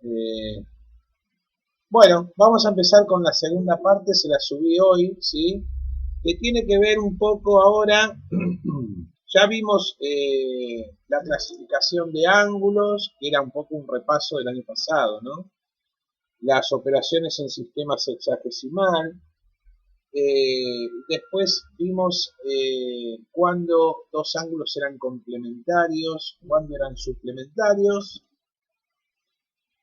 Eh, bueno, vamos a empezar con la segunda parte, se la subí hoy, ¿sí? Que tiene que ver un poco ahora, ya vimos la clasificación de ángulos, que era un poco un repaso del año pasado, ¿no? Las operaciones en sistema sexagesimal. Después vimos cuándo dos ángulos eran complementarios, cuándo eran suplementarios,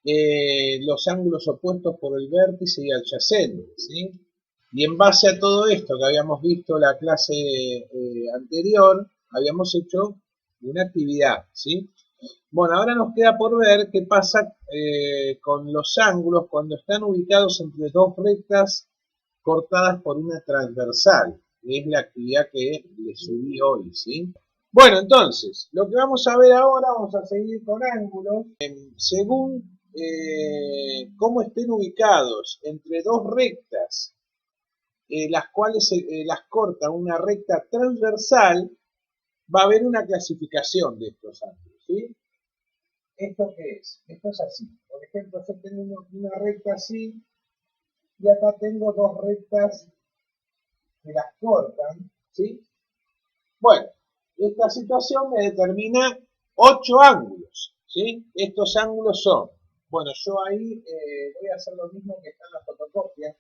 los ángulos opuestos por el vértice y adyacente, ¿sí? Y en base a todo esto que habíamos visto la clase anterior, habíamos hecho una actividad, ¿sí? Bueno, ahora nos queda por ver qué pasa con los ángulos cuando están ubicados entre dos rectas cortadas por una transversal, que es la actividad que les subí hoy, ¿sí? Bueno, entonces, lo que vamos a ver ahora, vamos a seguir con ángulos, según cómo estén ubicados entre dos rectas, las cuales las corta una recta transversal, va a haber una clasificación de estos ángulos, ¿sí? ¿Esto qué es? Esto es así. Por ejemplo, yo tengo una recta así, y acá tengo dos rectas que las cortan, ¿sí? Bueno, esta situación me determina 8 ángulos, ¿sí? Estos ángulos son, bueno, yo ahí voy a hacer lo mismo que está en la fotocopia.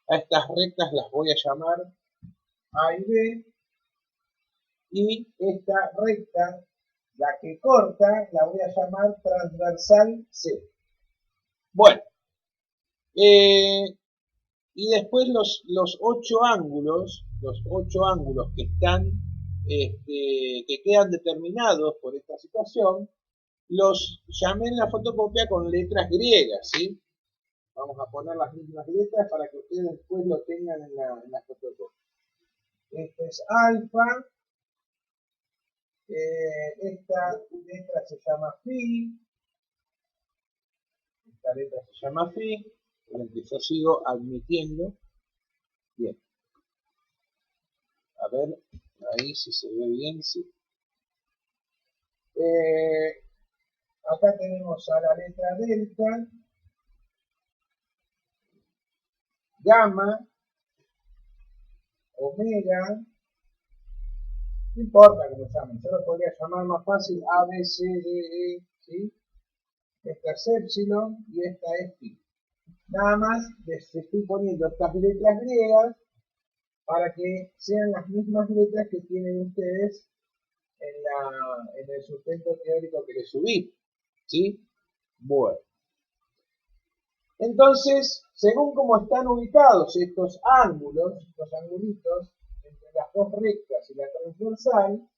A estas rectas las voy a llamar A y B, y esta recta, la que corta, la voy a llamar transversal C. Bueno, y después los 8 ángulos, que están, que quedan determinados por esta situación, los llamé en la fotocopia con letras griegas, ¿sí? Vamos a poner las mismas letras para que ustedes después lo tengan en la fotocopia. Este es alfa, esta letra se llama phi, esta letra se llama phi, por el que yo sigo admitiendo. Bien, a ver, ahí si se ve bien, sí. Acá tenemos a la letra delta, gamma, omega, no importa cómo llamen, yo lo podría llamar más fácil A, B, C, D, E, ¿sí? Esta es epsilon y esta es pi. Nada más les estoy poniendo estas letras griegas para que sean las mismas letras que tienen ustedes en el sustento teórico que les subí, ¿sí? Bueno. Entonces, según cómo están ubicados estos ángulos, estos angulitos, entre las dos rectas y la transversal,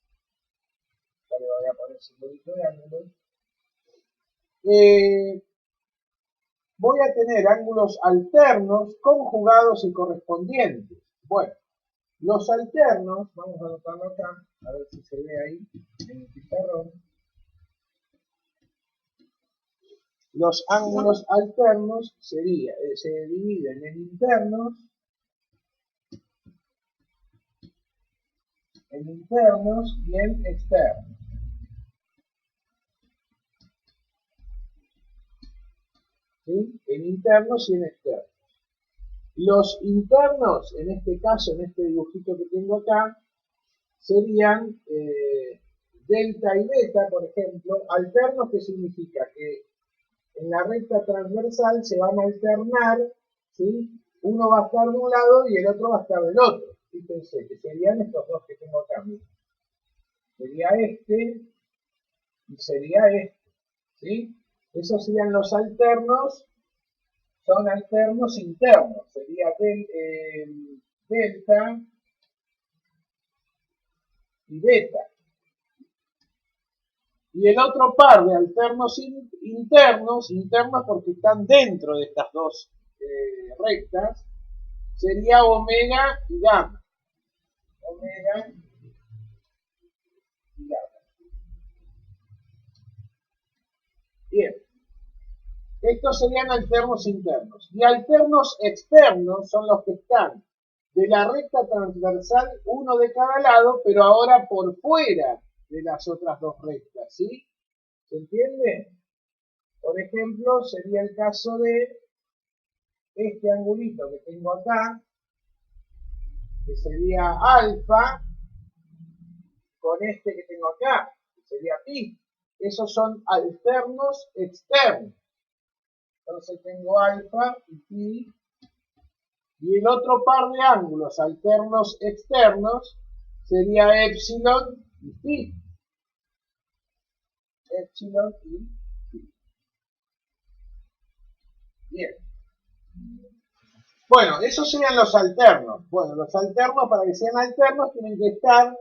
ya le voy a poner simbolito de ángulos, voy a tener ángulos alternos, conjugados y correspondientes. Bueno, los alternos, vamos a anotarlo acá, a ver si se ve ahí en el pizarrón. Los ángulos alternos se dividen en internos y en externos. ¿Sí? En internos y en externos. Los internos, en este caso, en este dibujito que tengo acá, serían delta y beta, por ejemplo. Alternos, que significa que en la recta transversal se van a alternar, ¿sí? Uno va a estar de un lado y el otro va a estar del otro. Fíjense que serían estos dos que tengo acá. Sería este y sería este, ¿sí? Esos serían los alternos, son alternos internos. Sería delta y beta. Y el otro par de alternos internos porque están dentro de estas dos rectas, sería omega y gamma. Omega y gamma. Bien. Estos serían alternos internos. Y alternos externos son los que están de la recta transversal, uno de cada lado, pero ahora por fuera de las otras dos rectas, ¿sí? ¿Se entiende? Por ejemplo, sería el caso de este angulito que tengo acá, que sería alfa, con este que tengo acá, que sería pi. Esos son alternos externos. Entonces tengo alfa y pi. Y el otro par de ángulos alternos externos sería epsilon y pi. Epsilon y pi. Bien. Bueno, esos serían los alternos. Bueno, los alternos, para que sean alternos, tienen que estar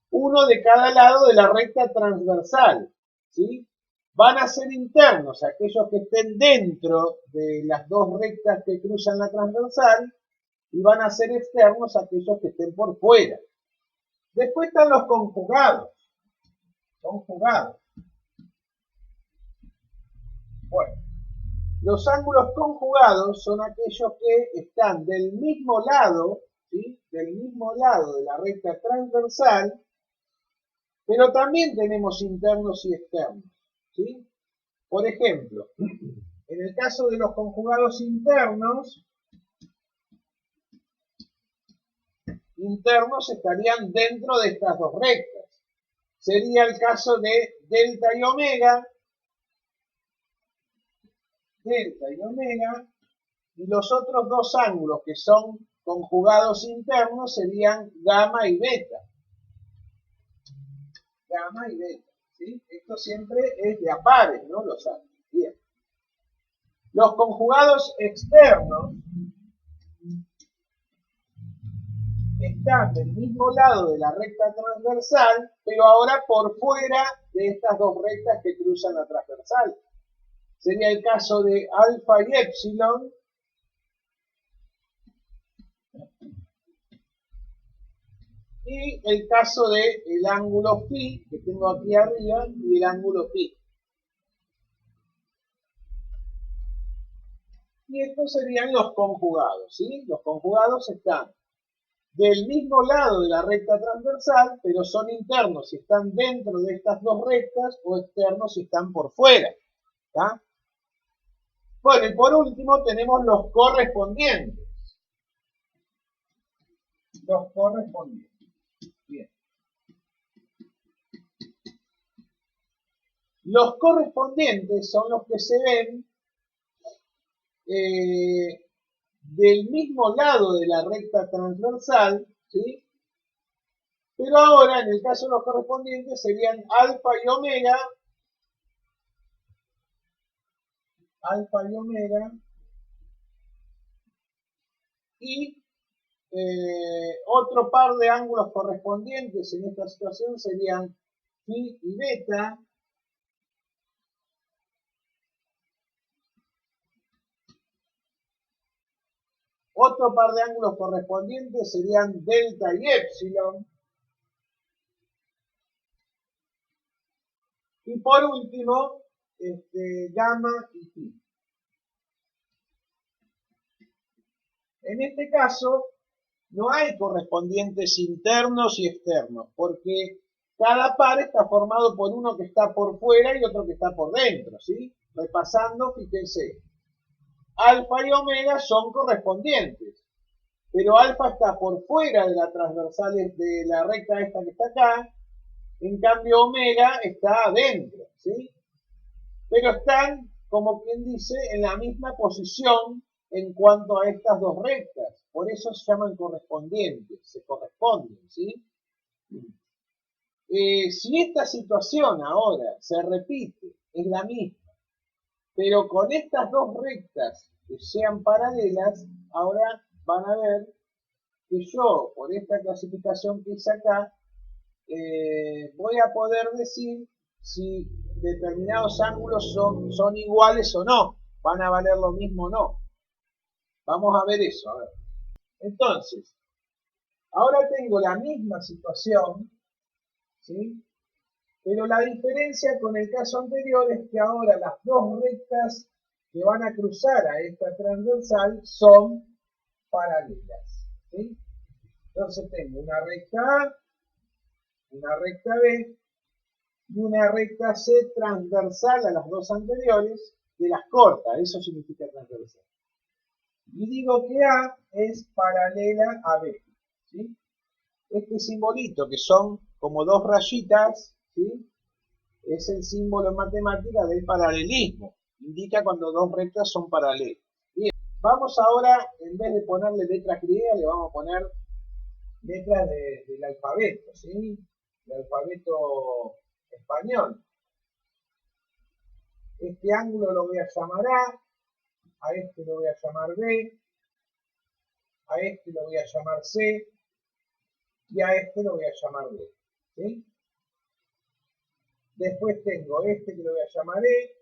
uno de cada lado de la recta transversal, ¿sí? Van a ser internos aquellos que estén dentro de las dos rectas que cruzan la transversal y van a ser externos aquellos que estén por fuera. Después están los conjugados. Conjugados. Bueno, los ángulos conjugados son aquellos que están del mismo lado, ¿sí? Del mismo lado de la recta transversal, pero también tenemos internos y externos, ¿sí? Por ejemplo, en el caso de los conjugados internos estarían dentro de estas dos rectas. Sería el caso de delta y omega, y los otros dos ángulos que son conjugados internos serían gamma y beta. Gamma y beta, ¿sí? Esto siempre es de a pares, ¿no? Los ángulos. Bien. Los conjugados externos están del mismo lado de la recta transversal, pero ahora por fuera de estas dos rectas que cruzan la transversal. Sería el caso de alfa y epsilon, y el caso de el ángulo phi, que tengo aquí arriba, y el ángulo pi. Y estos serían los conjugados, ¿sí? Los conjugados están del mismo lado de la recta transversal, pero son internos si están dentro de estas dos rectas o externos si están por fuera. ¿Tá? Bueno, y por último tenemos los correspondientes. Los correspondientes. Bien. Los correspondientes son los que se ven del mismo lado de la recta transversal, ¿sí? Pero ahora, en el caso de los correspondientes, serían alfa y omega, y otro par de ángulos correspondientes en esta situación serían phi y beta. Otro par de ángulos correspondientes serían delta y epsilon. Y por último, gamma y pi. En este caso, no hay correspondientes internos y externos, porque cada par está formado por uno que está por fuera y otro que está por dentro, ¿sí? Repasando, fíjense, alfa y omega son correspondientes, pero alfa está por fuera de la transversal de la recta esta que está acá, en cambio omega está adentro, ¿sí? Pero están, como quien dice, en la misma posición en cuanto a estas dos rectas, por eso se llaman correspondientes, se corresponden, ¿sí? Si esta situación ahora se repite, es la misma, pero con estas dos rectas que sean paralelas, ahora van a ver que yo, por esta clasificación que hice acá, voy a poder decir si determinados ángulos son iguales o no, van a valer lo mismo o no. Vamos a ver eso, a ver. Entonces, ahora tengo la misma situación, ¿sí? Pero la diferencia con el caso anterior es que ahora las dos rectas que van a cruzar a esta transversal son paralelas, ¿sí? Entonces tengo una recta A, una recta B y una recta C transversal a las dos anteriores, que las corta, eso significa transversal. Y digo que A es paralela a B, ¿sí? Este simbolito, que son como dos rayitas, ¿sí? Es el símbolo en matemática del paralelismo. Indica cuando dos rectas son paralelas. Bien, vamos ahora, en vez de ponerle letras griegas, le vamos a poner letras del alfabeto, ¿sí? El alfabeto español. Este ángulo lo voy a llamar A este lo voy a llamar B, a este lo voy a llamar C, y a este lo voy a llamar D, ¿sí? Después tengo este que lo voy a llamar E,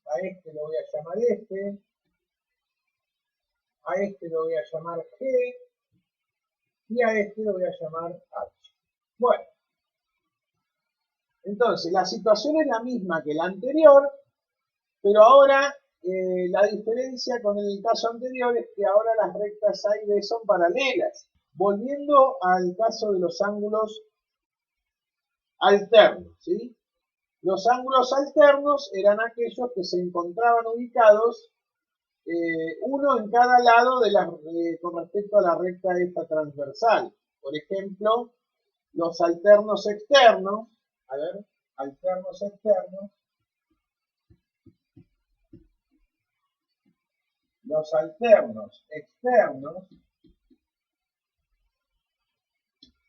a este lo voy a llamar F, a este lo voy a llamar G, y a este lo voy a llamar H. Bueno, entonces la situación es la misma que la anterior, pero ahora la diferencia con el caso anterior es que ahora las rectas A y B son paralelas. Volviendo al caso de los ángulos alternos, ¿sí? Los ángulos alternos eran aquellos que se encontraban ubicados uno en cada lado con respecto a la recta esta transversal. Por ejemplo, los alternos externos, a ver, alternos externos, los alternos externos,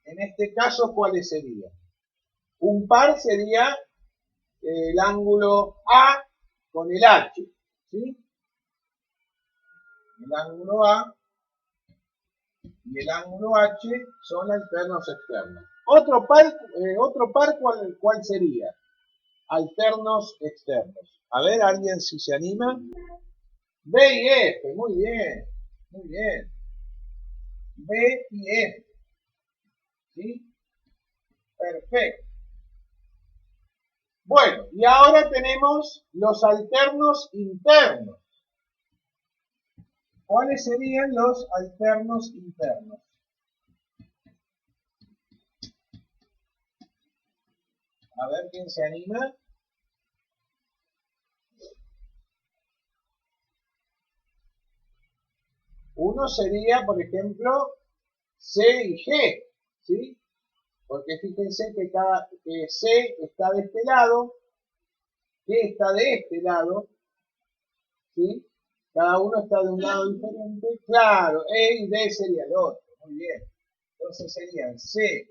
en este caso, ¿cuáles serían? Un par sería el ángulo A con el H, ¿sí? El ángulo A y el ángulo H son alternos externos. Otro par ¿cuál sería? Alternos externos. A ver, ¿alguien si se anima? B y F, muy bien, muy bien. B y F, ¿sí? Perfecto. Bueno, y ahora tenemos los alternos internos. ¿Cuáles serían los alternos internos? A ver quién se anima. Uno sería, por ejemplo, C y G, ¿sí? Porque fíjense que C está de este lado, G está de este lado, ¿sí? Cada uno está de un lado diferente. Claro, E y D sería el otro, muy bien. Entonces serían C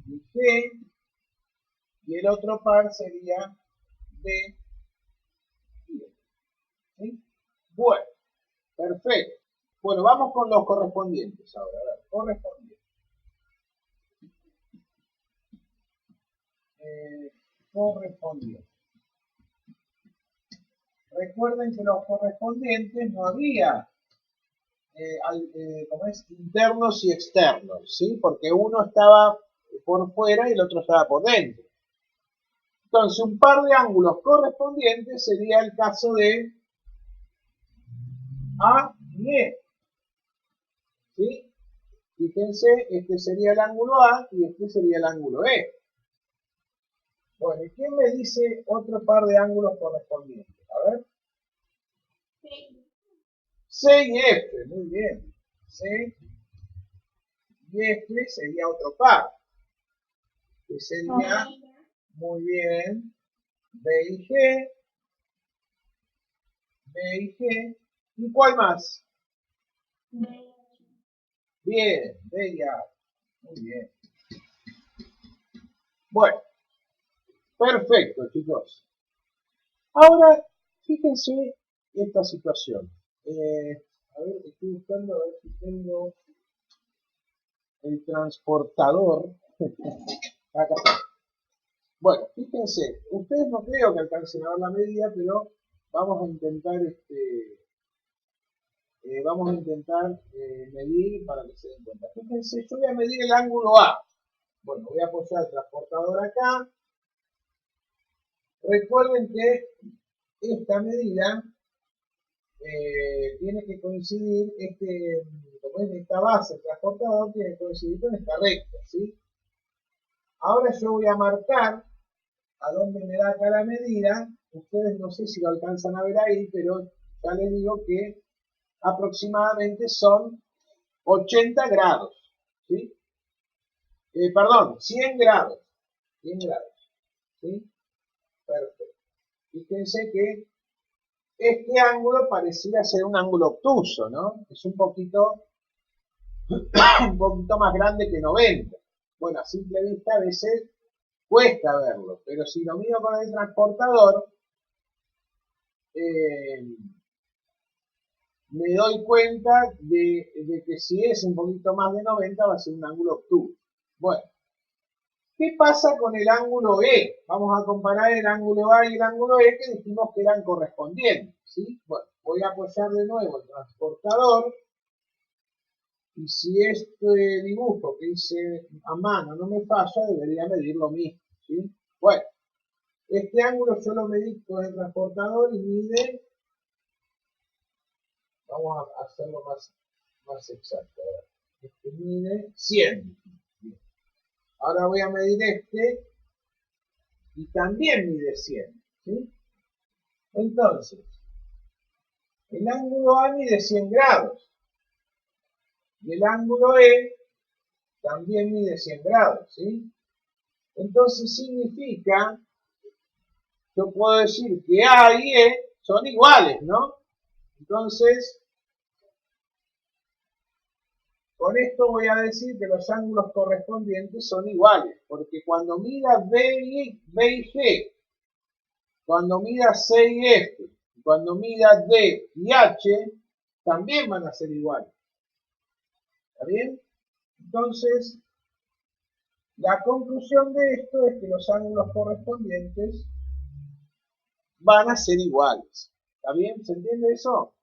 y G, y el otro par sería D y E, ¿sí? Bueno, perfecto. Bueno, vamos con los correspondientes ahora. A ver, correspondientes. Correspondientes. Recuerden que los correspondientes no había como es, internos y externos, ¿sí? Porque uno estaba por fuera y el otro estaba por dentro. Entonces, un par de ángulos correspondientes sería el caso de A y E, ¿sí? Fíjense, este sería el ángulo A y este sería el ángulo E. Bueno, ¿y quién me dice otro par de ángulos correspondientes? A ver. C y F, muy bien. C y F sería otro par. Que sería, muy bien, B y G, B y G. ¿Y cuál más? Bien, B y A. Muy bien. Bueno, perfecto, chicos. Ahora, fíjense esta situación. A ver, estoy buscando a ver si tengo el transportador. Acá está. Bueno, fíjense, ustedes no creo que alcancen a ver la medida, pero vamos a intentar medir para que se den cuenta. Fíjense, yo voy a medir el ángulo A. Bueno, voy a apoyar el transportador acá. Recuerden que esta medida tiene que coincidir, como es esta base, el transportador tiene que coincidir con esta recta, ¿sí? Ahora yo voy a marcar a dónde me da acá la medida ustedes no sé si lo alcanzan a ver ahí, pero ya les digo que aproximadamente son 80 grados, ¿sí? Perdón, 100 grados, 100 grados, ¿sí? Perfecto. Fíjense que este ángulo pareciera ser un ángulo obtuso, ¿no? Es un poquito más grande que 90. Bueno, a simple vista a veces cuesta verlo, pero si lo mido con el transportador, me doy cuenta de que si es un poquito más de 90 va a ser un ángulo obtuso. Bueno, ¿qué pasa con el ángulo E? Vamos a comparar el ángulo A y el ángulo E que dijimos que eran correspondientes, ¿sí? Bueno, voy a apoyar de nuevo el transportador y si este dibujo que hice a mano no me falla, debería medir lo mismo, ¿sí? Bueno, este ángulo yo lo medí con el transportador y mide, vamos a hacerlo más exacto, este mide 100. Ahora voy a medir este y también mide 100, ¿sí? Entonces, el ángulo A mide 100 grados y el ángulo E también mide 100 grados, ¿sí? Entonces significa, yo puedo decir que A y E son iguales, ¿no? Entonces, con esto voy a decir que los ángulos correspondientes son iguales, porque cuando mida B y G, cuando mida C y F, cuando mida D y H, también van a ser iguales. ¿Está bien? Entonces, la conclusión de esto es que los ángulos correspondientes van a ser iguales. ¿Está bien? ¿Se entiende eso?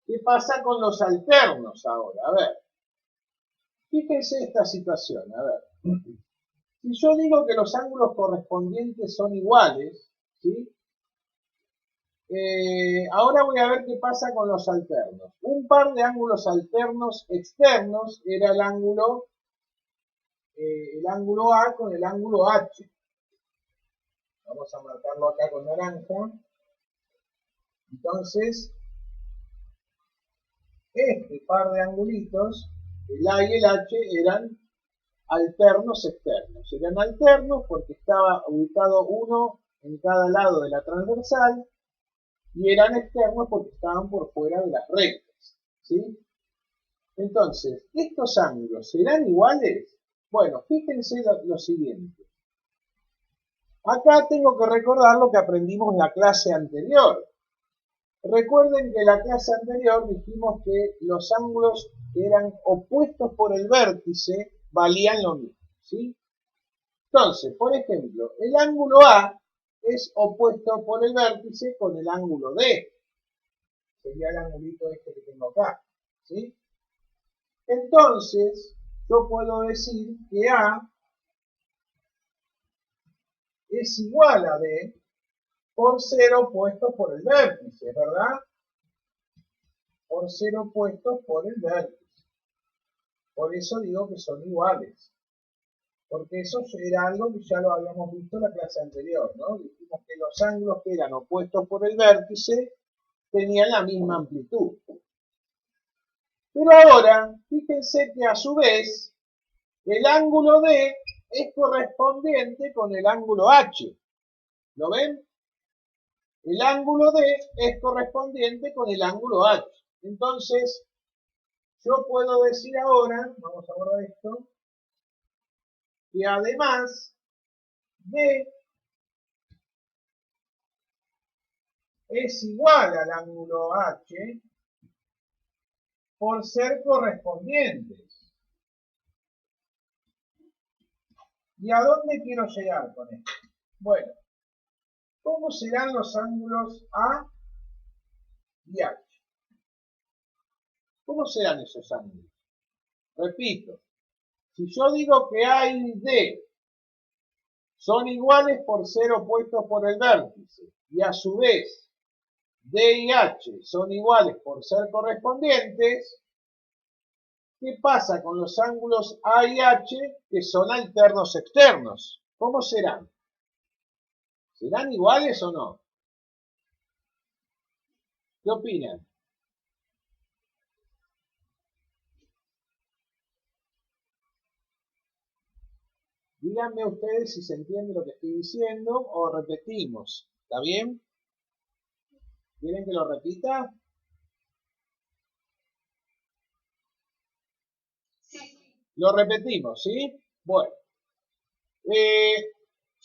¿Qué pasa con los alternos ahora? A ver, fíjense esta situación. A ver, si yo digo que los ángulos correspondientes son iguales, ¿sí? Ahora voy a ver qué pasa con los alternos. Un par de ángulos alternos externos era el ángulo A con el ángulo H. Vamos a marcarlo acá con naranja. Entonces, este par de angulitos, el A y el H, eran alternos externos. Eran alternos porque estaba ubicado uno en cada lado de la transversal y eran externos porque estaban por fuera de las rectas, ¿sí? Entonces, ¿estos ángulos serán iguales? Bueno, fíjense lo siguiente. Acá tengo que recordar lo que aprendimos en la clase anterior. Recuerden que en la clase anterior dijimos que los ángulos que eran opuestos por el vértice valían lo mismo, ¿sí? Entonces, por ejemplo, el ángulo A es opuesto por el vértice con el ángulo D. Sería el angulito este que tengo acá, ¿sí? Entonces, yo puedo decir que A es igual a D por ser opuestos por el vértice, ¿verdad? Por ser opuestos por el vértice. Por eso digo que son iguales. Porque eso era algo que ya lo habíamos visto en la clase anterior, ¿no? Dijimos que los ángulos que eran opuestos por el vértice tenían la misma amplitud. Pero ahora, fíjense que a su vez, el ángulo D es correspondiente con el ángulo H. ¿Lo ven? El ángulo D es correspondiente con el ángulo H. Entonces, yo puedo decir ahora, vamos a borrar esto, que además D es igual al ángulo H por ser correspondientes. ¿Y a dónde quiero llegar con esto? Bueno, ¿cómo serán los ángulos A y H? ¿Cómo serán esos ángulos? Repito, si yo digo que A y D son iguales por ser opuestos por el vértice y a su vez D y H son iguales por ser correspondientes, ¿qué pasa con los ángulos A y H que son alternos externos? ¿Cómo serán? ¿Serán iguales o no? ¿Qué opinan? Díganme ustedes si se entiende lo que estoy diciendo o repetimos. ¿Está bien? ¿Quieren que lo repita? Lo repetimos, ¿sí? Bueno.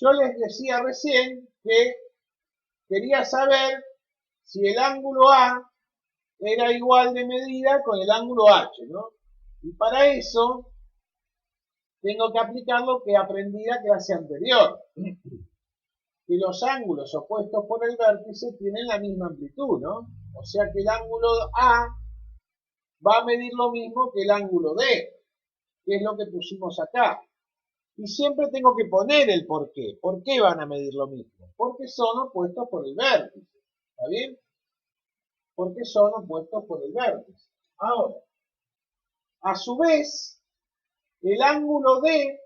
Yo les decía recién que quería saber si el ángulo A era igual de medida con el ángulo H, ¿no? Y para eso tengo que aplicar lo que aprendí en la clase anterior, que los ángulos opuestos por el vértice tienen la misma amplitud, ¿no? O sea que el ángulo A va a medir lo mismo que el ángulo D, que es lo que pusimos acá. Y siempre tengo que poner el por qué. ¿Por qué van a medir lo mismo? Porque son opuestos por el vértice. ¿Está bien? Porque son opuestos por el vértice. Ahora, a su vez, el ángulo D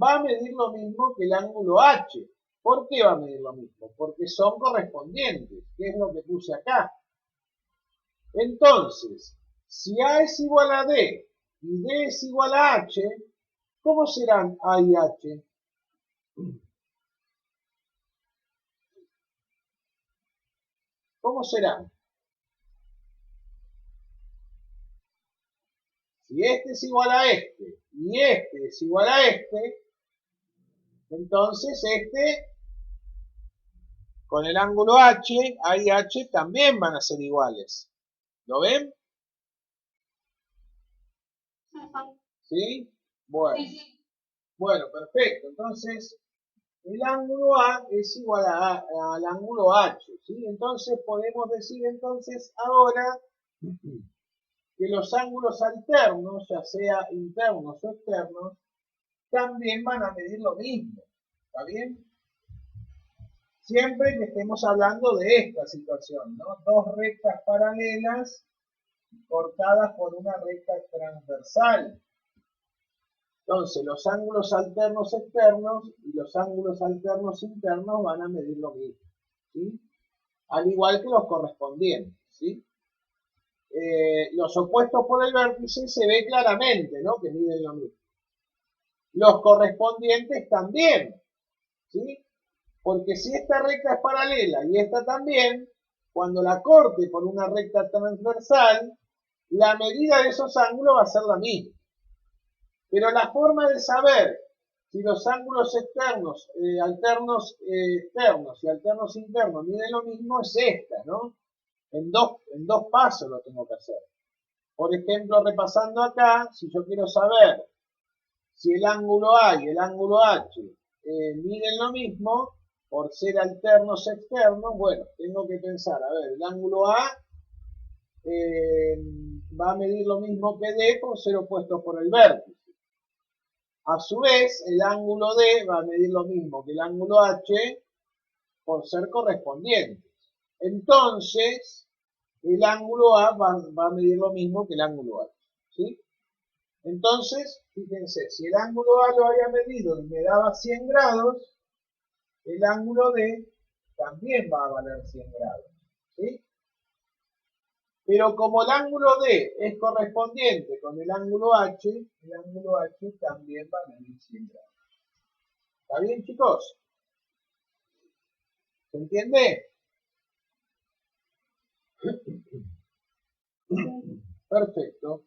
va a medir lo mismo que el ángulo H. ¿Por qué va a medir lo mismo? Porque son correspondientes, que es lo que puse acá. Entonces, si A es igual a D y D es igual a H, ¿cómo serán A y H? ¿Cómo serán? Si este es igual a este y este es igual a este, entonces este con el ángulo H, A y H también van a ser iguales. ¿Lo ven? ¿Sí? Bueno. Bueno, perfecto. Entonces, el ángulo A es igual al ángulo H, ¿sí? Entonces podemos decir entonces ahora que los ángulos alternos, ya sea internos o externos, también van a medir lo mismo. ¿Está bien? Siempre que estemos hablando de esta situación, ¿no? Dos rectas paralelas cortadas por una recta transversal. Entonces, los ángulos alternos externos y los ángulos alternos internos van a medir lo mismo, ¿sí? Al igual que los correspondientes, ¿sí? Los opuestos por el vértice se ve claramente, ¿no? Que miden lo mismo. Los correspondientes también, ¿sí? Porque si esta recta es paralela y esta también, cuando la corte por una recta transversal, la medida de esos ángulos va a ser la misma. Pero la forma de saber si los ángulos externos, alternos externos y alternos internos miden lo mismo es esta, ¿no? En dos pasos lo tengo que hacer. Por ejemplo, repasando acá, si yo quiero saber si el ángulo A y el ángulo H miden lo mismo, por ser alternos externos, bueno, tengo que pensar, a ver, el ángulo A va a medir lo mismo que D por ser opuestos por el vértice. A su vez, el ángulo D va a medir lo mismo que el ángulo H por ser correspondientes. Entonces, el ángulo A va a medir lo mismo que el ángulo H. ¿Sí? Entonces, fíjense, si el ángulo A lo había medido y me daba 100 grados, el ángulo D también va a valer 100 grados. ¿Sí? Pero como el ángulo D es correspondiente con el ángulo H también va a medir 100 grados. ¿Está bien, chicos? ¿Se entiende? Perfecto.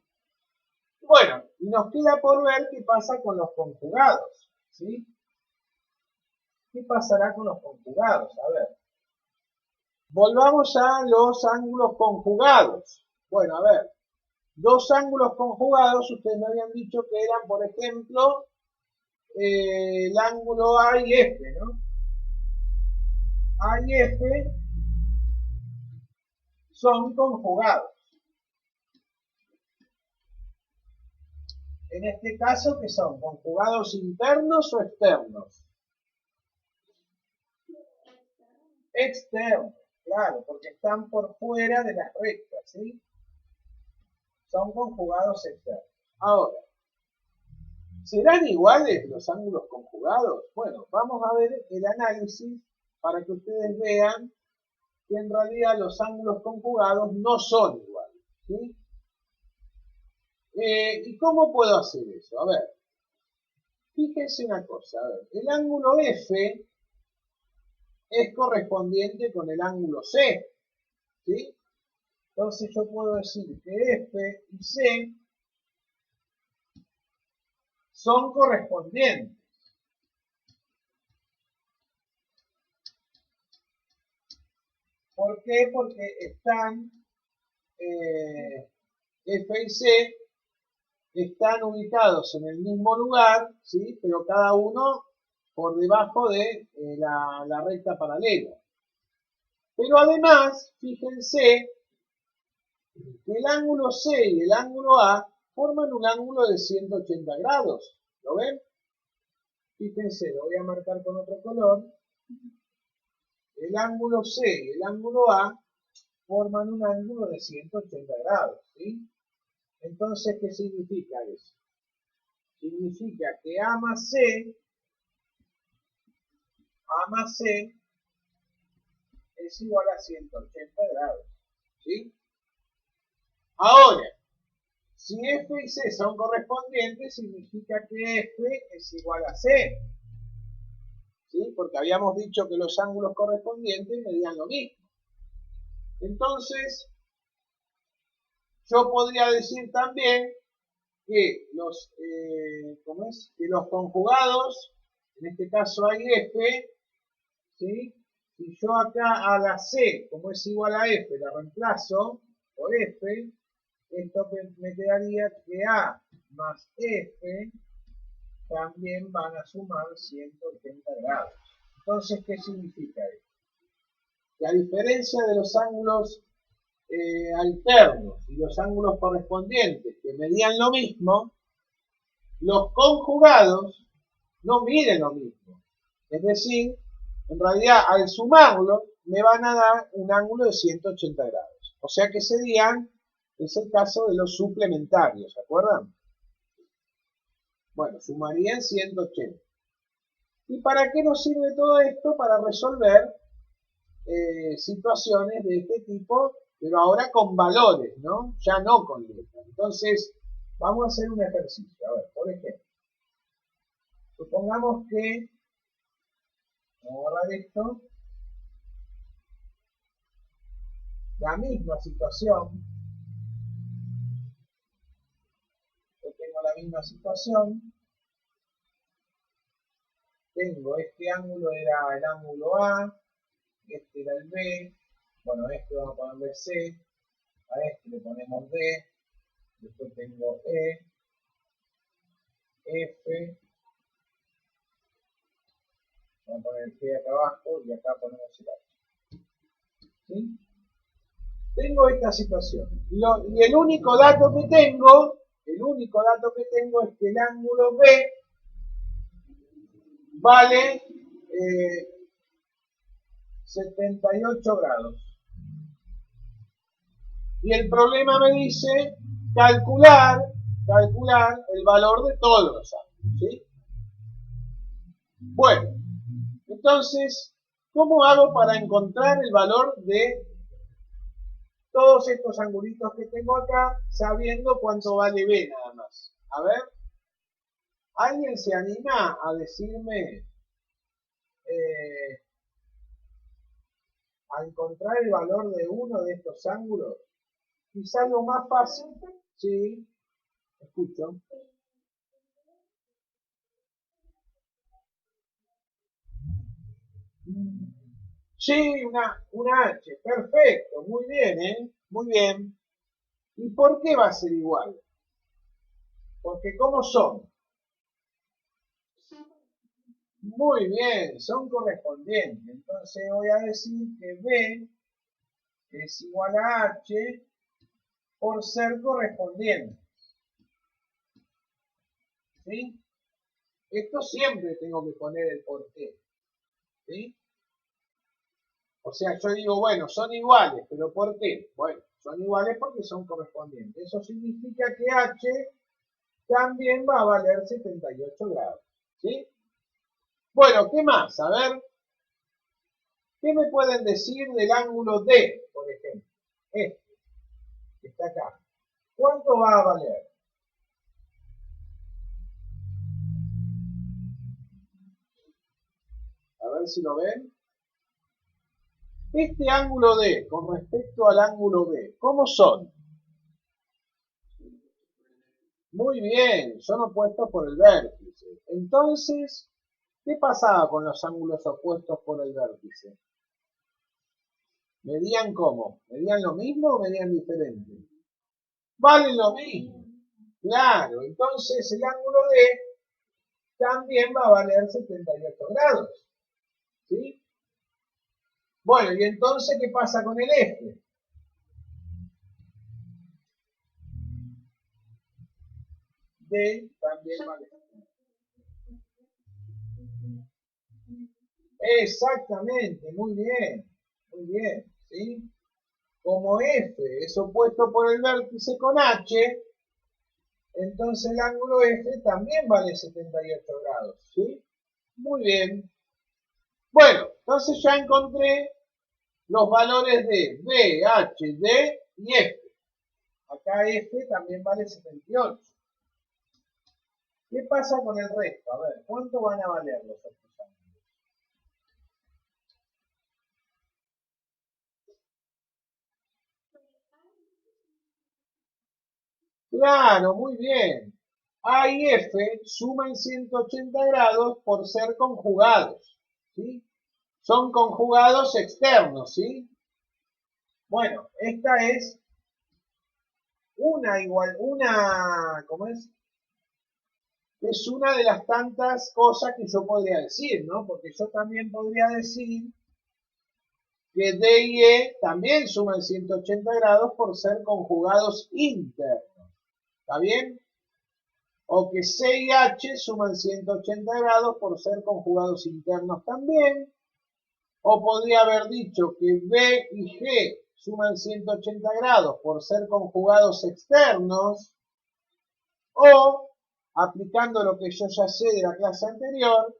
Bueno, y nos queda por ver qué pasa con los conjugados, ¿sí? ¿Qué pasará con los conjugados? A ver. Volvamos a los ángulos conjugados. Bueno, a ver. Dos ángulos conjugados, ustedes me habían dicho que eran, por ejemplo, el ángulo A y F, ¿no? A y F son conjugados. En este caso, ¿qué son? ¿Conjugados internos o externos? Externos, claro, porque están por fuera de las rectas, ¿sí? Son conjugados externos. Ahora, ¿serán iguales los ángulos conjugados? Bueno, vamos a ver el análisis para que ustedes vean que en realidad los ángulos conjugados no son iguales, ¿sí? ¿Y cómo puedo hacer eso? A ver, fíjense una cosa, a ver, el ángulo F es correspondiente con el ángulo C, ¿sí? Entonces yo puedo decir que F y C son correspondientes. ¿Por qué? Porque están, F y C están ubicados en el mismo lugar, ¿sí? Pero cada uno por debajo de la recta paralela. Pero además, fíjense que el ángulo C y el ángulo A forman un ángulo de 180 grados. ¿Lo ven? Fíjense, lo voy a marcar con otro color. El ángulo C y el ángulo A forman un ángulo de 180 grados, ¿sí? Entonces, ¿qué significa eso? Significa que A más C es igual a 180 grados, ¿sí? Ahora, si F y C son correspondientes, significa que F es igual a C, ¿sí? Porque habíamos dicho que los ángulos correspondientes medían lo mismo. Entonces, yo podría decir también que que los conjugados, en este caso hay F, ¿sí? Y yo acá a la C, como es igual a F, la reemplazo por F, esto me quedaría que A más F también van a sumar 180 grados. Entonces, ¿qué significa esto? La diferencia de los ángulos alternos y los ángulos correspondientes que medían lo mismo, los conjugados no miden lo mismo. Es decir, en realidad al sumarlo me van a dar un ángulo de 180 grados. O sea que es el caso de los suplementarios, ¿se acuerdan? Bueno, sumarían 180. ¿Y para qué nos sirve todo esto? Para resolver situaciones de este tipo, pero ahora con valores, ¿no? Ya no con letras. Entonces, vamos a hacer un ejercicio. A ver, por ejemplo, supongamos que, vamos a borrar esto, la misma situación, yo tengo la misma situación, tengo este ángulo era el ángulo A, este era el B, bueno, a este vamos a ponerle C, a este le ponemos D, después tengo E, F, vamos a poner el G acá abajo y acá ponemos el H. ¿Sí? Tengo esta situación. Y el único dato que tengo es que el ángulo B vale 78 grados. Y el problema me dice calcular el valor de todos los ángulos, ¿sí? Bueno, entonces, ¿cómo hago para encontrar el valor de todos estos angulitos que tengo acá, sabiendo cuánto vale B nada más? A ver, ¿alguien se anima a decirme, a encontrar el valor de uno de estos ángulos? Quizás lo más fácil, sí, escucho. Sí, una H, perfecto, muy bien, ¿eh? Muy bien. ¿Y por qué va a ser igual? Porque ¿cómo son? Muy bien, son correspondientes. Entonces voy a decir que B es igual a H por ser correspondiente. ¿Sí? Esto siempre tengo que poner el por qué. ¿Sí? O sea, yo digo, bueno, son iguales, pero ¿por qué? Bueno, son iguales porque son correspondientes. Eso significa que H también va a valer 78 grados. ¿Sí? Bueno, ¿qué más? A ver. ¿Qué me pueden decir del ángulo D, por ejemplo? Este, que está acá. ¿Cuánto va a valer? A ver si lo ven. Este ángulo D con respecto al ángulo B, ¿cómo son? Muy bien, son opuestos por el vértice. Entonces, ¿qué pasaba con los ángulos opuestos por el vértice? ¿Medían cómo? ¿Medían lo mismo o medían diferente? Valen lo mismo. Claro, entonces el ángulo D también va a valer 78 grados. ¿Sí? Bueno, y entonces, ¿qué pasa con el eje? D también vale. Exactamente, muy bien, ¿sí? Como F es opuesto por el vértice con H, entonces el ángulo F también vale 78 grados, ¿sí? Muy bien. Bueno, entonces ya encontré los valores de B, H, D y F. Acá F también vale 78. ¿Qué pasa con el resto? A ver, ¿cuánto van a valer los otros ángulos? Claro, muy bien. A y F suman 180 grados por ser conjugados, ¿sí? Son conjugados externos, ¿sí? Bueno, esta es ¿cómo es? Es una de las tantas cosas que yo podría decir, ¿no? Porque yo también podría decir que D y E también suman 180 grados por ser conjugados internos, ¿está bien? O que C y H suman 180 grados por ser conjugados internos también. O podría haber dicho que B y G suman 180 grados por ser conjugados externos. O, aplicando lo que yo ya sé de la clase anterior,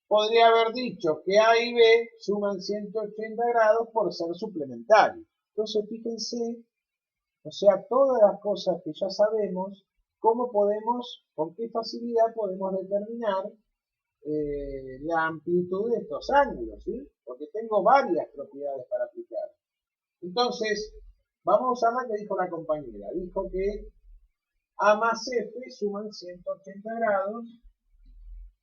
podría haber dicho que A y B suman 180 grados por ser suplementarios. Entonces, fíjense, o sea, todas las cosas que ya sabemos, con qué facilidad podemos determinar la amplitud de estos ángulos, ¿sí? Porque tengo varias propiedades para aplicar. Entonces, vamos a usar la que dijo la compañera. Dijo que A más F suman 180 grados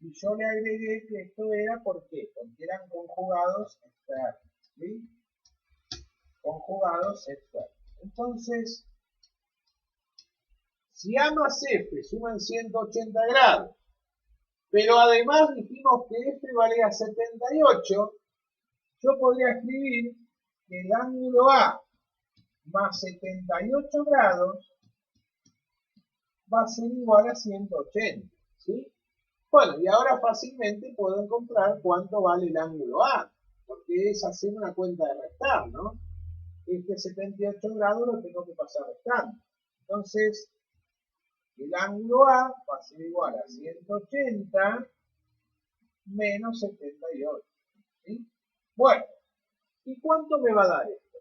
y yo le agregué que esto era, ¿por qué? Porque eran conjugados externos, ¿sí? Conjugados externos. Entonces, si A más F suman 180 grados, pero además dijimos que F valía 78, yo podría escribir que el ángulo A más 78 grados va a ser igual a 180, ¿sí? Bueno, y ahora fácilmente puedo encontrar cuánto vale el ángulo A, porque es hacer una cuenta de restar, ¿no? Este 78 grados lo tengo que pasar restando. Entonces, el ángulo A va a ser igual a 180 menos 78, ¿sí? Bueno, ¿y cuánto me va a dar esto?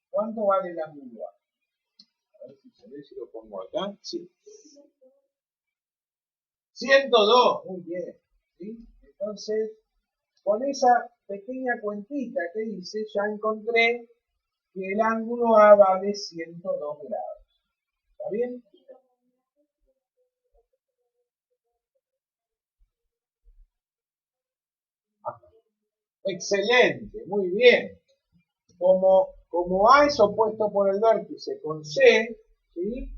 ¿Cuánto vale el ángulo A? A ver si se ve, si lo pongo acá. Sí. 102, muy bien. ¿Sí? Entonces, con esa pequeña cuentita que hice, ya encontré que el ángulo A vale 102 grados. ¿Está bien? Ajá. Excelente, muy bien. Como A es opuesto por el vértice con C, ¿sí?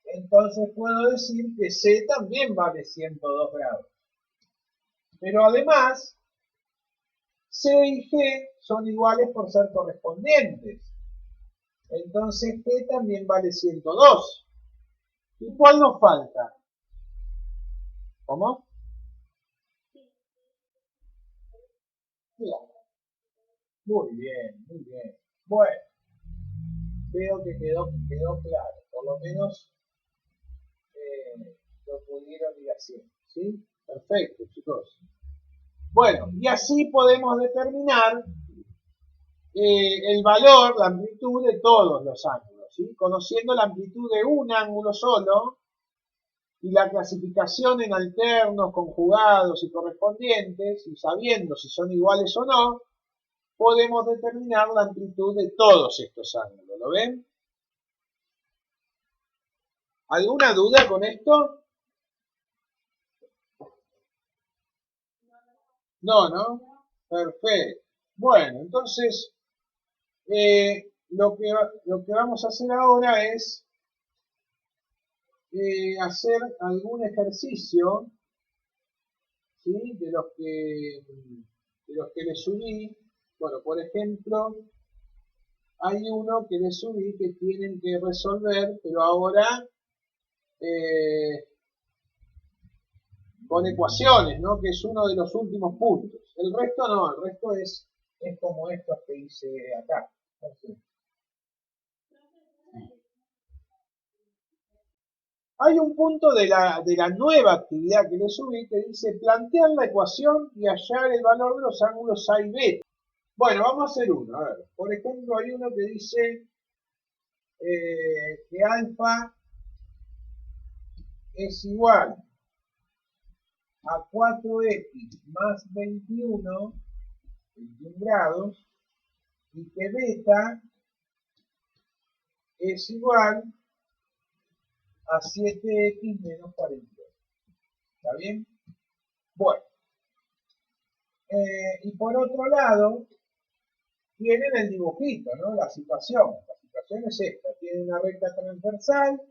Entonces puedo decir que C también vale 102 grados. Pero además, C y G son iguales por ser correspondientes. Entonces G también vale 102. ¿Y cuál nos falta? ¿Cómo? Claro. Muy bien, muy bien. Bueno, veo que quedó claro. Por lo menos lo pudieron ir haciendo. ¿Sí? Perfecto, chicos. Bueno, y así podemos determinar el valor, la amplitud de todos los ángulos, ¿sí? Conociendo la amplitud de un ángulo solo y la clasificación en alternos, conjugados y correspondientes, y sabiendo si son iguales o no, podemos determinar la amplitud de todos estos ángulos. ¿Lo ven? ¿Alguna duda con esto? No, ¿no? Perfecto. Bueno, entonces lo que vamos a hacer ahora es hacer algún ejercicio, ¿sí? De los que les subí. Bueno, por ejemplo, hay uno que les subí que tienen que resolver, pero ahora eh, con ecuaciones, ¿no? Que es uno de los últimos puntos. El resto no, el resto es como estos que hice acá. Entonces, hay un punto de la nueva actividad que le subí que dice plantear la ecuación y hallar el valor de los ángulos A y B. Bueno, vamos a hacer uno. A ver, por ejemplo, hay uno que dice que alfa es igual a 4x más 21 grados y que beta es igual a 7x menos 42. ¿Está bien? Bueno, y por otro lado, tienen el dibujito, ¿no? La situación. La situación es esta. Tiene una recta transversal,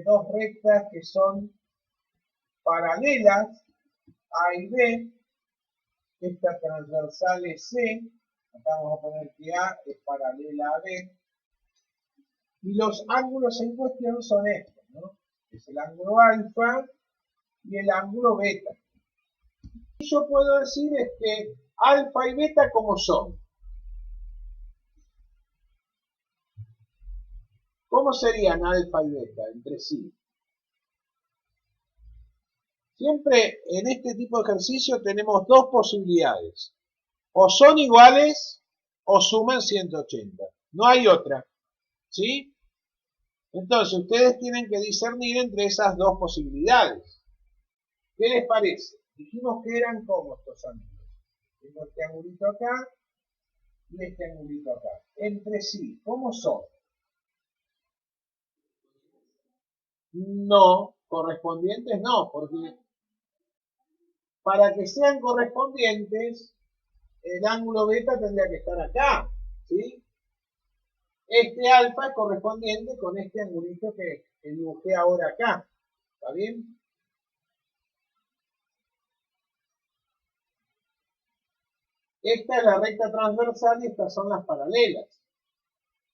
dos rectas que son paralelas, A y B. Esta transversal es C. Acá vamos a poner que A es paralela a B. Y los ángulos en cuestión son estos, ¿no? Es el ángulo alfa y el ángulo beta. Y yo puedo decir es que alfa y beta como son. ¿Cómo serían alfa y beta entre sí? Siempre en este tipo de ejercicio tenemos dos posibilidades. O son iguales o suman 180. No hay otra. ¿Sí? Entonces ustedes tienen que discernir entre esas dos posibilidades. ¿Qué les parece? Dijimos que eran como estos ángulos. Tengo este angulito acá y este angulito acá. Entre sí, ¿cómo son? No, correspondientes no, porque para que sean correspondientes, el ángulo beta tendría que estar acá, ¿sí? Este alfa es correspondiente con este angulito que dibujé ahora acá, ¿está bien? Esta es la recta transversal y estas son las paralelas.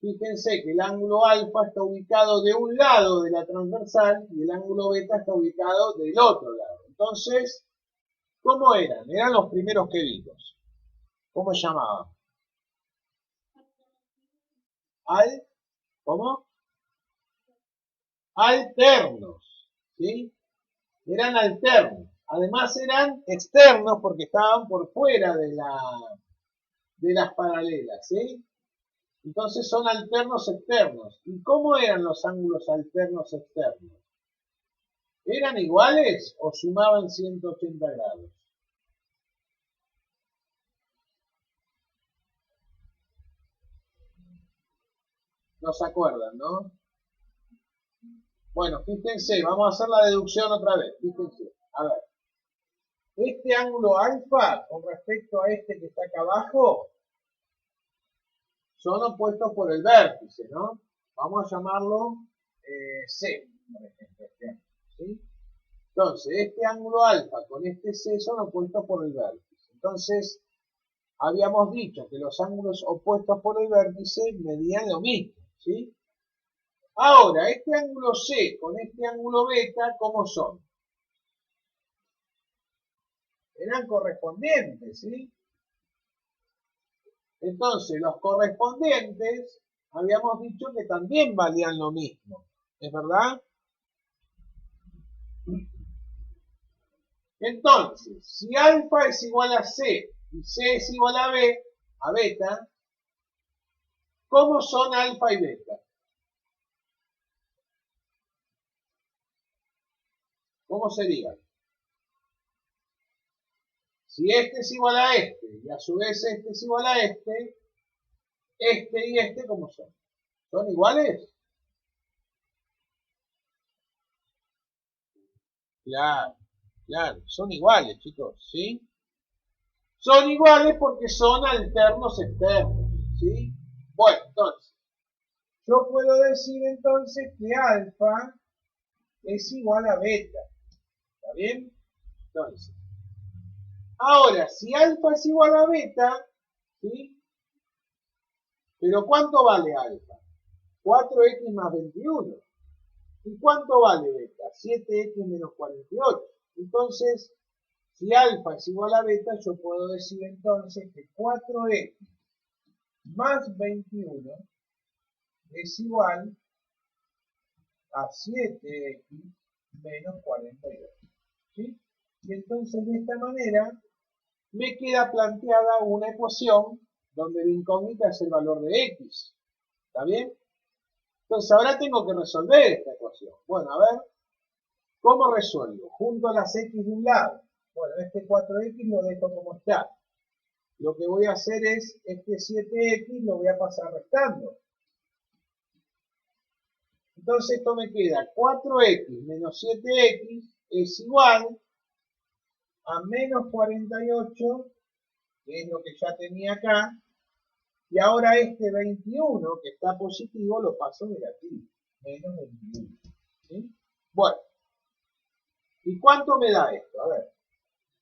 Fíjense que el ángulo alfa está ubicado de un lado de la transversal y el ángulo beta está ubicado del otro lado. Entonces, ¿cómo eran? Eran los primeros que vimos. ¿Cómo se llamaban? ¿Cómo? Alternos, ¿sí? Eran alternos. Además eran externos porque estaban por fuera de las paralelas, ¿sí? Entonces son alternos externos. ¿Y cómo eran los ángulos alternos externos? ¿Eran iguales o sumaban 180 grados? No se acuerdan, ¿no? Bueno, fíjense, vamos a hacer la deducción otra vez. Fíjense, a ver. Este ángulo alfa con respecto a este que está acá abajo son opuestos por el vértice, ¿no? Vamos a llamarlo C, por ejemplo, ¿sí? Entonces, este ángulo alfa con este C son opuestos por el vértice. Entonces, habíamos dicho que los ángulos opuestos por el vértice medían lo mismo, ¿sí? Ahora, este ángulo C con este ángulo beta, ¿cómo son? Eran correspondientes, ¿sí? Entonces, los correspondientes, habíamos dicho que también valían lo mismo, ¿es verdad? Entonces, si alfa es igual a C y C es igual a B, a beta, ¿cómo son alfa y beta? ¿Cómo serían? Si este es igual a este y a su vez este es igual a este y este, ¿cómo son? ¿Son iguales? Claro, claro, son iguales, chicos, ¿sí? Son iguales porque son alternos externos, ¿sí? Bueno, entonces, yo puedo decir entonces que alfa es igual a beta, ¿está bien? Entonces, ahora, si alfa es igual a beta, ¿sí? Pero ¿cuánto vale alfa? 4x más 21. ¿Y cuánto vale beta? 7x menos 48. Entonces, si alfa es igual a beta, yo puedo decir entonces que 4x más 21 es igual a 7x menos 48. ¿Sí? Y entonces de esta manera me queda planteada una ecuación donde la incógnita es el valor de x. ¿Está bien? Entonces ahora tengo que resolver esta ecuación. Bueno, a ver, ¿cómo resuelvo? Junto a las x de un lado. Bueno, este 4x lo dejo como está. Lo que voy a hacer es, este 7x lo voy a pasar restando. Entonces esto me queda 4x menos 7x es igual a menos 48, que es lo que ya tenía acá, y ahora este 21, que está positivo, lo paso negativo, menos 21. ¿Sí? Bueno, ¿y cuánto me da esto? A ver,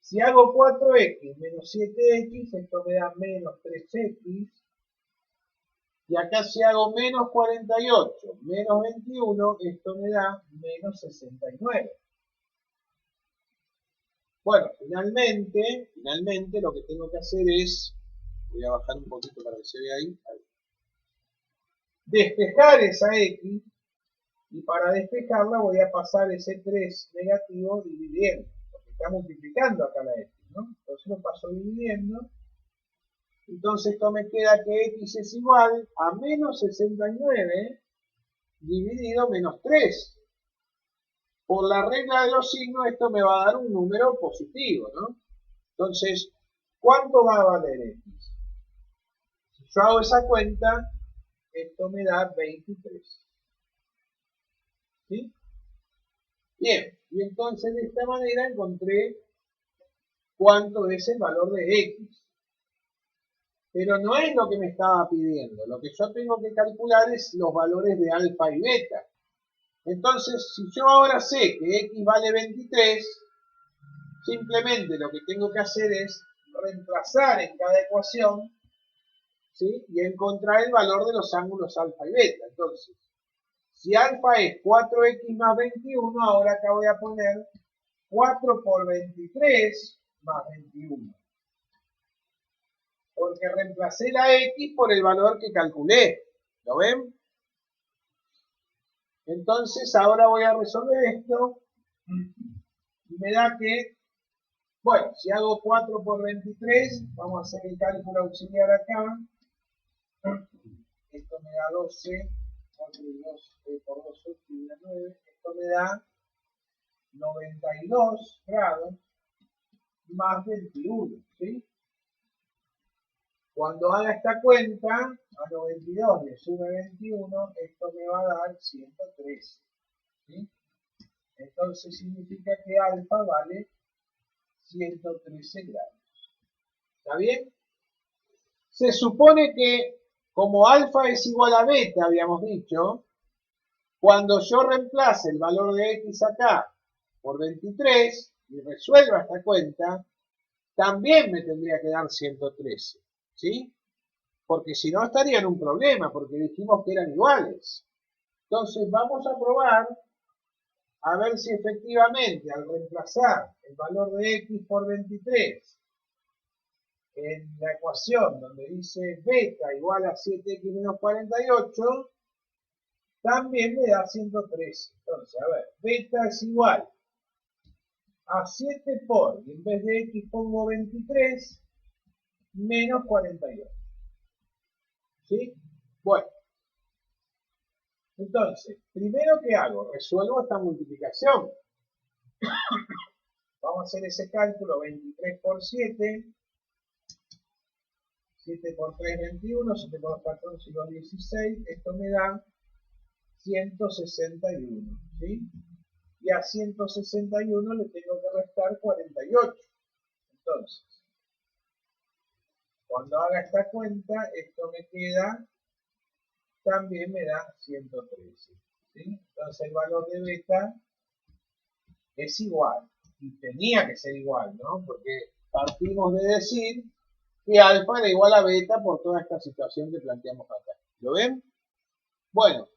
si hago 4x menos 7x, esto me da menos 3x, y acá si hago menos 48 menos 21, esto me da menos 69. Bueno, finalmente lo que tengo que hacer es, voy a bajar un poquito para que se vea ahí, despejar esa x, y para despejarla voy a pasar ese 3 negativo dividiendo, porque está multiplicando acá la x, ¿no? Entonces lo paso dividiendo, entonces esto me queda que x es igual a menos 69 dividido menos 3. Por la regla de los signos esto me va a dar un número positivo, ¿no? Entonces, ¿cuánto va a valer x? Si yo hago esa cuenta, esto me da 23. ¿Sí? Bien, y entonces de esta manera encontré cuánto es el valor de x. Pero no es lo que me estaba pidiendo. Lo que yo tengo que calcular es los valores de alfa y beta. Entonces, si yo ahora sé que x vale 23, simplemente lo que tengo que hacer es reemplazar en cada ecuación, ¿sí? Y encontrar el valor de los ángulos alfa y beta. Entonces, si alfa es 4x más 21, ahora acá voy a poner 4 por 23 más 21. Porque reemplacé la x por el valor que calculé. ¿Lo ven? Entonces ahora voy a resolver esto y me da que, bueno, si hago 4 por 23, vamos a hacer el cálculo auxiliar acá. Esto me da 12, 4 y 2 por 2, 8 y 9. Esto me da 92 grados más 21, ¿sí? Cuando haga esta cuenta, a 92 le sube 21, esto me va a dar 113, ¿sí? Entonces significa que alfa vale 113 grados. ¿Está bien? Se supone que como alfa es igual a beta, habíamos dicho, cuando yo reemplace el valor de x acá por 23 y resuelva esta cuenta, también me tendría que dar 113, ¿sí? Porque si no estaría en un problema, porque dijimos que eran iguales. Entonces vamos a probar a ver si efectivamente al reemplazar el valor de x por 23 en la ecuación donde dice beta igual a 7x menos 48, también me da 113. Entonces, a ver, beta es igual a 7 por, y en vez de x pongo 23, menos 48. ¿Sí? Bueno, entonces, primero que hago, resuelvo esta multiplicación. Vamos a hacer ese cálculo, 23 por 7, 7 por 3, 21, 7 por 14, 2, 16, esto me da 161, ¿sí? Y a 161 le tengo que restar 48. Entonces, cuando haga esta cuenta, esto me queda, también me da 113, ¿sí? Entonces el valor de beta es igual, y tenía que ser igual, ¿no? Porque partimos de decir que alfa era igual a beta por toda esta situación que planteamos acá. ¿Lo ven? Bueno,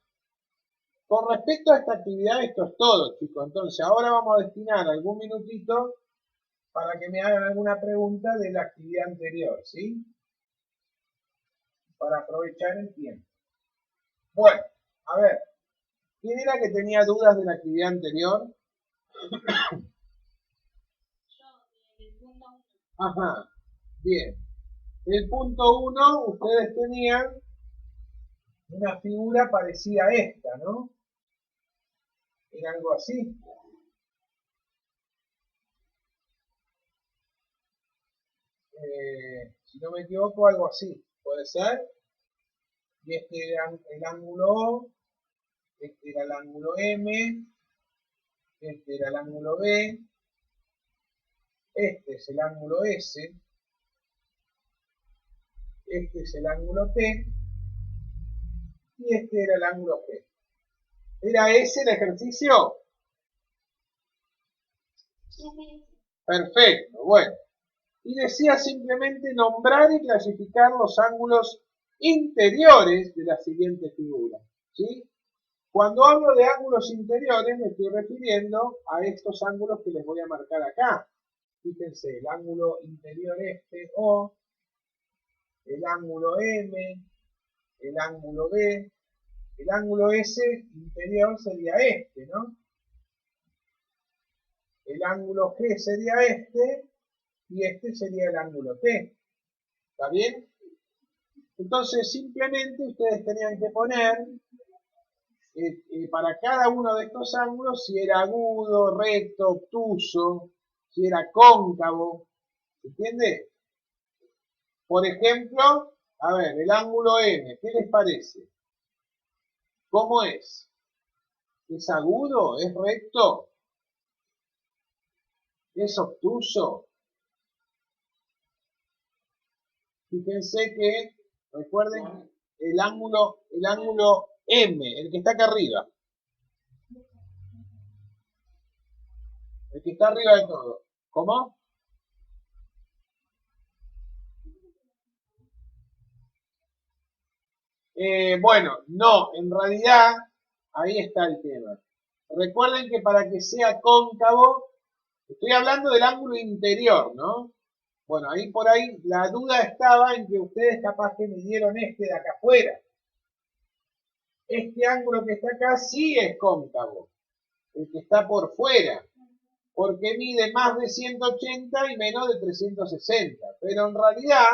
con respecto a esta actividad, esto es todo, chicos. Entonces, ahora vamos a destinar algún minutito para que me hagan alguna pregunta de la actividad anterior, ¿sí? Para aprovechar el tiempo. Bueno, a ver, ¿quién era que tenía dudas de la actividad anterior? Ajá, bien. El punto 1, ustedes tenían una figura parecida a esta, ¿no? Era algo así. Si no me equivoco, algo así. ¿Puede ser? Y este era el ángulo O, este era el ángulo M, este era el ángulo B, este es el ángulo S, este es el ángulo T, y este era el ángulo G. ¿Era ese el ejercicio? Perfecto, bueno. Y decía simplemente nombrar y clasificar los ángulos interiores de la siguiente figura, ¿sí? Cuando hablo de ángulos interiores me estoy refiriendo a estos ángulos que les voy a marcar acá. Fíjense, el ángulo interior este O, el ángulo M, el ángulo B, el ángulo S interior sería este, ¿no? El ángulo G sería este y este sería el ángulo T. ¿Está bien? Entonces simplemente ustedes tenían que poner para cada uno de estos ángulos si era agudo, recto, obtuso, si era cóncavo, ¿entiende? Por ejemplo, a ver, el ángulo M, ¿qué les parece? ¿Cómo es? ¿Es agudo? ¿Es recto? ¿Es obtuso? Fíjense que, recuerden, el ángulo M, el que está acá arriba, el que está arriba de todo. ¿Cómo? Bueno, no, en realidad, ahí está el tema. Recuerden que para que sea cóncavo, estoy hablando del ángulo interior, ¿no? Bueno, ahí por ahí la duda estaba en que ustedes capaz que midieron este de acá afuera. Este ángulo que está acá sí es cóncavo, el que está por fuera, porque mide más de 180 y menos de 360. Pero en realidad,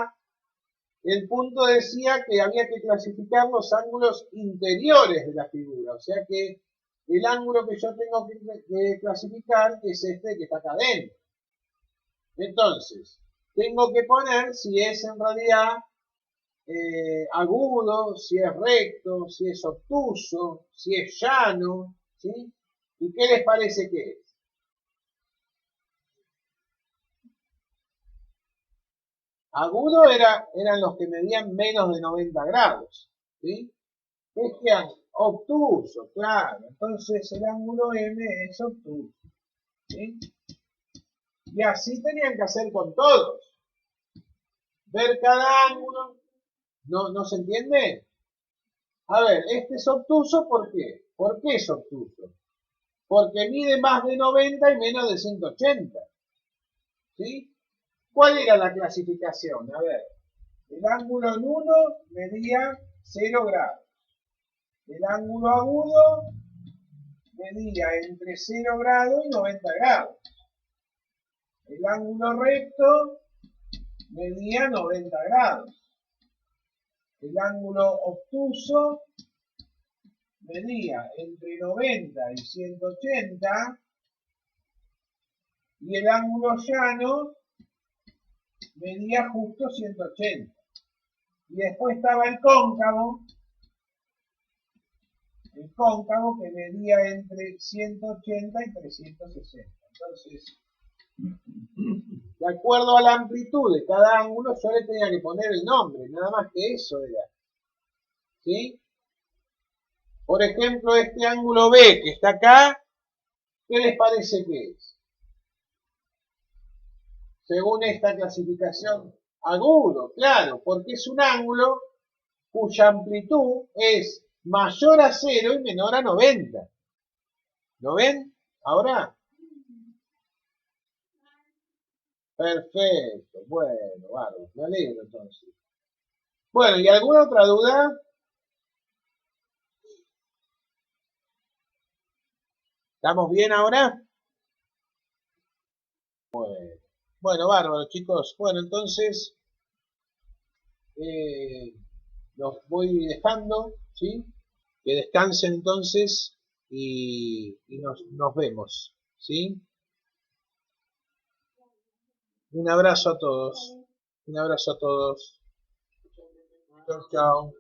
el punto decía que había que clasificar los ángulos interiores de la figura. O sea que el ángulo que yo tengo que clasificar es este que está acá adentro. Entonces, tengo que poner si es en realidad agudo, si es recto, si es obtuso, si es llano, ¿sí? ¿Y qué les parece que es? Agudo eran los que medían menos de 90 grados, ¿sí? Este obtuso, claro. Entonces el ángulo M es obtuso, ¿sí? Y así tenían que hacer con todos. Ver cada ángulo. ¿No se entiende? A ver, este es obtuso, ¿por qué? ¿Por qué es obtuso? Porque mide más de 90 y menos de 180. ¿Sí? ¿Cuál era la clasificación? A ver, el ángulo en 1 medía 0 grados. El ángulo agudo medía entre 0 grados y 90 grados. El ángulo recto medía 90 grados. El ángulo obtuso medía entre 90 y 180 y el ángulo llano medía justo 180. Y después estaba el cóncavo que medía entre 180 y 360. Entonces, de acuerdo a la amplitud de cada ángulo, yo le tenía que poner el nombre, nada más que eso era. ¿Sí? Por ejemplo, este ángulo B que está acá, ¿qué les parece que es? Según esta clasificación, agudo, claro, porque es un ángulo cuya amplitud es mayor a 0 y menor a 90. ¿Lo ven? Ahora. Perfecto. Bueno, bárbaro. Me alegro entonces. Bueno, ¿y alguna otra duda? ¿Estamos bien ahora? Bueno, bárbaro, chicos. Bueno, entonces los voy dejando, ¿sí? Que descansen entonces y nos vemos, ¿sí? Un abrazo a todos. Un abrazo a todos. Chao, chao.